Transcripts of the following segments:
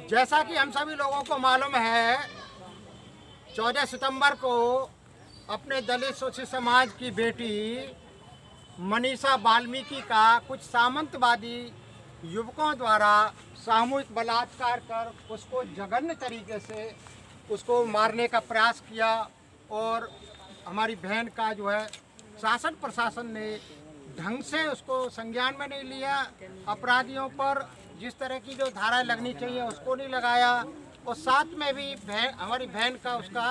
जैसा कि हम सभी लोगों को मालूम है, 14 सितंबर को अपने दलित शोषित समाज की बेटी मनीषा वाल्मीकि का कुछ सामंतवादी युवकों द्वारा सामूहिक बलात्कार कर उसको जघन्य तरीके से उसको मारने का प्रयास किया। और हमारी बहन का जो है शासन प्रशासन ने ढंग से उसको संज्ञान में नहीं लिया। अपराधियों पर जिस तरह की जो धाराएं लगनी चाहिए उसको नहीं लगाया, और साथ में भी हमारी बहन का उसका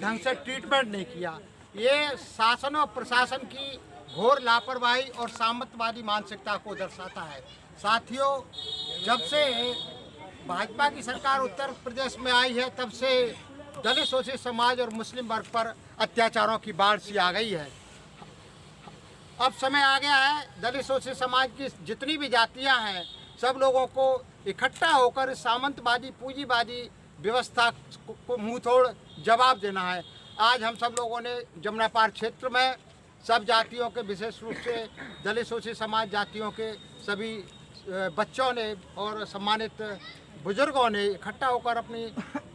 ढंग से ट्रीटमेंट नहीं किया। ये शासन और प्रशासन की घोर लापरवाही और सामंतवादी मानसिकता को दर्शाता है। साथियों, जब से भाजपा की सरकार उत्तर प्रदेश में आई है तब से दलित शोषित समाज और मुस्लिम वर्ग पर अत्याचारों की बाढ़ सी आ गई है। अब समय आ गया है दलित शोषित समाज की जितनी भी जातियां हैं सब लोगों को इकट्ठा होकर सामंतवादी पूंजीवादी व्यवस्था को मुंह तोड़ जवाब देना है। आज हम सब लोगों ने जमुना पार क्षेत्र में सब जातियों के, विशेष रूप से दलित शोषित समाज जातियों के सभी बच्चों ने और सम्मानित बुजुर्गों ने इकट्ठा होकर अपनी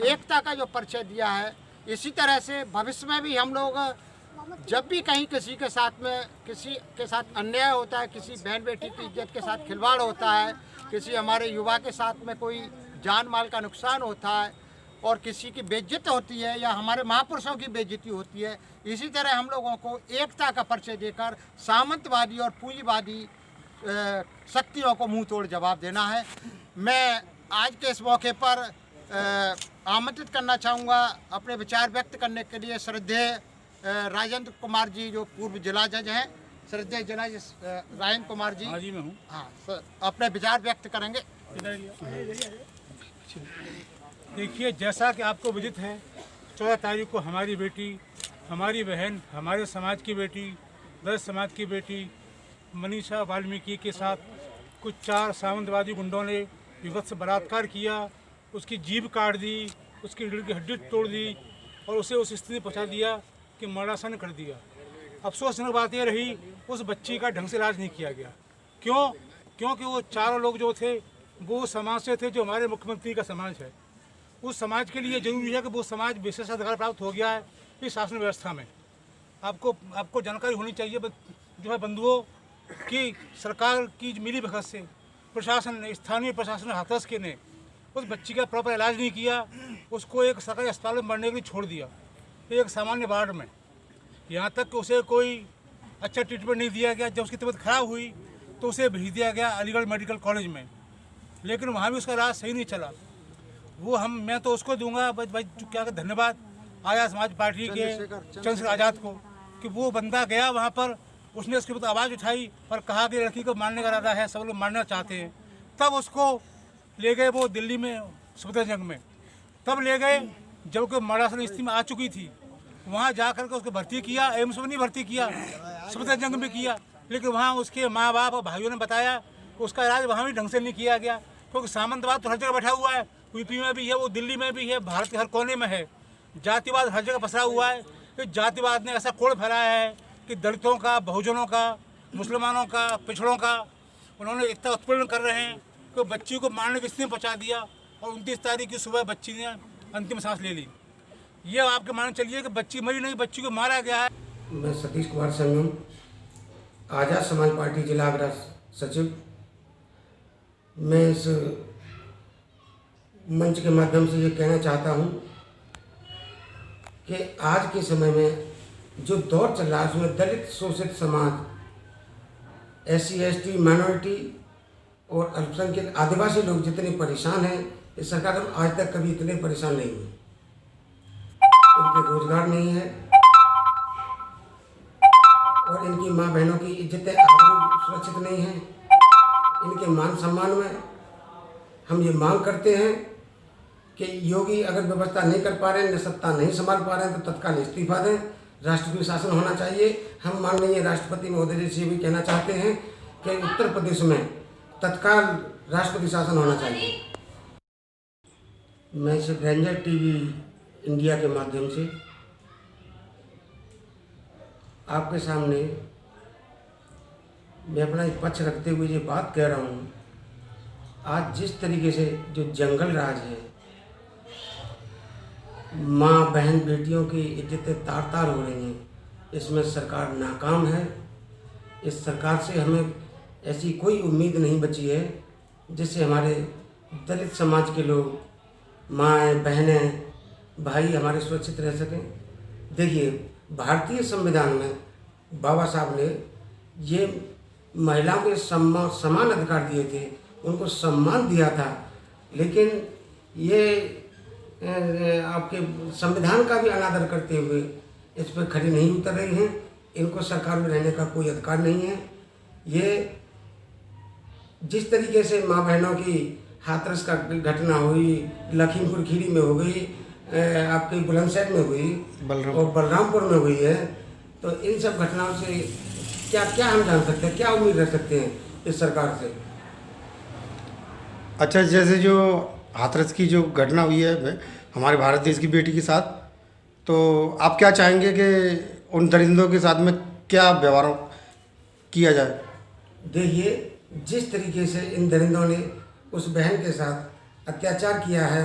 एकता का जो परिचय दिया है। इसी तरह से भविष्य में भी हम लोग जब भी कहीं किसी के साथ अन्याय होता है, किसी बहन बेटी की इज्जत के साथ खिलवाड़ होता है, किसी हमारे युवा के साथ में कोई जान माल का नुकसान होता है और किसी की बेइज्जत होती है या हमारे महापुरुषों की बेइज्जती होती है, इसी तरह हम लोगों को एकता का परिचय देकर सामंतवादी और पूंजीवादी शक्तियों को मुंह तोड़ जवाब देना है। मैं आज के इस मौके पर आमंत्रित करना चाहूँगा अपने विचार व्यक्त करने के लिए श्रद्धेय राजेंद्र कुमार जी, जो पूर्व जिला जज हैं। श्रद्धेय जिला जज राजेंद्र कुमार जी, हाँ जी, मैं हूँ। हाँ सर, अपने विचार व्यक्त करेंगे। देखिए, जैसा कि आपको विदित है, 14 तारीख को हमारी बेटी, हमारी बहन, हमारे समाज की बेटी, दलित समाज की बेटी मनीषा वाल्मीकि के साथ कुछ 4 सामंतवादी गुंडों ने विभत्स बलात्कार किया। उसकी जीभ काट दी, उसकी रीढ़ की हड्डी तोड़ दी और उसे उस स्थिति में पहुँचा दिया कि मरणासन कर दिया। अफसोसजनक बात यह रही, उस बच्ची का ढंग से इलाज नहीं किया गया। क्यों? क्योंकि वो 4 लोग जो थे वो समाज से थे जो हमारे मुख्यमंत्री का समाज है। उस समाज के लिए जरूरी है कि वो समाज विशेषाधिकार प्राप्त हो गया है इस शासन व्यवस्था में। आपको जानकारी होनी चाहिए जो है बंधुओं कि सरकार की मिली भगत से प्रशासन ने, स्थानीय प्रशासन हाथरस के ने उस बच्ची का प्रॉपर इलाज नहीं किया। उसको एक सरकारी अस्पताल में मरने के लिए छोड़ दिया, एक सामान्य वार्ड में। यहाँ तक कि उसे कोई अच्छा ट्रीटमेंट नहीं दिया गया। जब उसकी तबीयत खराब हुई तो उसे भेज दिया गया अलीगढ़ मेडिकल कॉलेज में, लेकिन वहाँ भी उसका इलाज सही नहीं चला। मैं तो उसको दूंगा भाई क्या धन्यवाद आया समाज पार्टी के चंद्रशेखर आज़ाद को कि वो बंदा गया वहाँ पर, उसने उसके बाद आवाज़ उठाई और कहा कि लड़की को मारने का इरादा है, सब लोग मारना चाहते हैं। तब उसको ले गए वो दिल्ली में सफदरजंग में, तब ले गए जबकि मरणासन स्थिति में आ चुकी थी। वहाँ जा कर के उसको भर्ती किया, एम्स में नहीं भर्ती किया, सफदरजंग में किया, लेकिन वहाँ उसके माँ बाप और भाइयों ने बताया कि उसका इलाज वहाँ भी ढंग से नहीं किया गया। क्योंकि सामंतवाद तो हर जगह बैठा हुआ है, यूपी में भी है, वो दिल्ली में भी है, भारत के हर कोने में है। जातिवाद हर जगह पसरा हुआ है। कि जातिवाद ने ऐसा कोड़ फैलाया है कि दलितों का, बहुजनों का, मुसलमानों का, पिछड़ों का उन्होंने इतना उत्पीड़न कर रहे हैं कि बच्ची को मारने की स्थिति में पहुँचा दिया और 29 तारीख की सुबह बच्ची ने अंतिम सांस ले ली। ये आपके मान चलिए कि बच्ची मरी नहीं, बच्ची को मारा गया है। मैं सतीश कुमार संगम, आज़ाद समाज पार्टी जिला आगरा सचिव। मैं इस मंच के माध्यम से ये कहना चाहता हूँ कि आज के समय में जो दौर चल रहा है उसमें दलित शोषित समाज, SC ST माइनॉरिटी और अल्पसंख्यक आदिवासी लोग जितने परेशान हैं, इस सरकार आज तक कभी इतने परेशान नहीं हुए। इनके रोजगार नहीं है और इनकी माँ बहनों की इज्जतें आबरू सुरक्षित नहीं है। इनके मान सम्मान में हम ये मांग करते हैं कि योगी अगर व्यवस्था नहीं कर पा रहे हैं, सत्ता नहीं संभाल पा रहे हैं तो तत्काल इस्तीफा दें। राष्ट्रपति शासन होना चाहिए। हम माननीय राष्ट्रपति महोदय जी से भी कहना चाहते हैं कि उत्तर प्रदेश में तत्काल राष्ट्रपति शासन होना चाहिए। मैं इस रेंजर टीवी इंडिया के माध्यम से आपके सामने मैं अपना एक पक्ष रखते हुए ये बात कह रहा हूँ आज जिस तरीके से जो जंगल राज है, माँ बहन बेटियों की इज्जतें तार तार हो रही हैं, इसमें सरकार नाकाम है। इस सरकार से हमें ऐसी कोई उम्मीद नहीं बची है जिससे हमारे दलित समाज के लोग, माएँ बहनें भाई हमारे सुरक्षित रह सकें। देखिए, भारतीय संविधान में बाबा साहब ने ये महिलाओं के समान अधिकार दिए थे, उनको सम्मान दिया था, लेकिन ये आपके संविधान का भी अनादर करते हुए इस पर खड़ी नहीं उतर रही हैं। इनको सरकार में रहने का कोई अधिकार नहीं है। ये जिस तरीके से माँ बहनों की हाथरस का घटना हुई, लखीमपुर खीरी में हो गई, आपकी बुलंदशहर में हुई और बलरामपुर में हुई है, तो इन सब घटनाओं से क्या क्या हम जान सकते हैं, क्या उम्मीद रख सकते हैं इस सरकार से? अच्छा, जैसे जो हाथरस की जो घटना हुई है हमारे भारत देश की बेटी के साथ, तो आप क्या चाहेंगे कि उन दरिंदों के साथ में क्या व्यवहार किया जाए? देखिए, जिस तरीके से इन दरिंदों ने उस बहन के साथ अत्याचार किया है,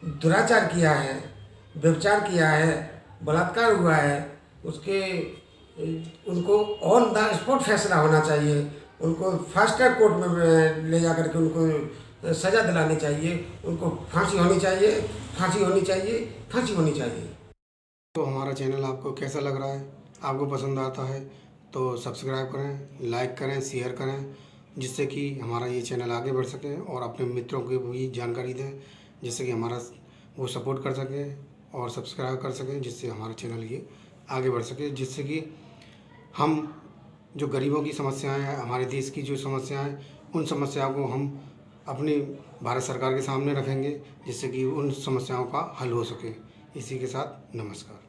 दुराचार किया है, व्यभिचार किया है, बलात्कार हुआ है, उनको ऑन द स्पॉट फैसला होना चाहिए। उनको फास्ट ट्रैक कोर्ट में ले जा करके उनको सज़ा दिलानी चाहिए। उनको फांसी होनी चाहिए, फांसी होनी चाहिए, फांसी होनी चाहिए। तो हमारा चैनल आपको कैसा लग रहा है? आपको पसंद आता है तो सब्सक्राइब करें, लाइक करें, शेयर करें, जिससे कि हमारा ये चैनल आगे बढ़ सके, और अपने मित्रों को भी जानकारी दें, जिससे कि हमारा वो सपोर्ट कर सकें और सब्सक्राइब कर सकें, जिससे हमारा चैनल ये आगे बढ़ सके, जिससे कि हम जो गरीबों की समस्याएं हैं, हमारे देश की जो समस्याएं हैं, उन समस्याओं को हम अपनी भारत सरकार के सामने रखेंगे, जिससे कि उन समस्याओं का हल हो सके। इसी के साथ नमस्कार।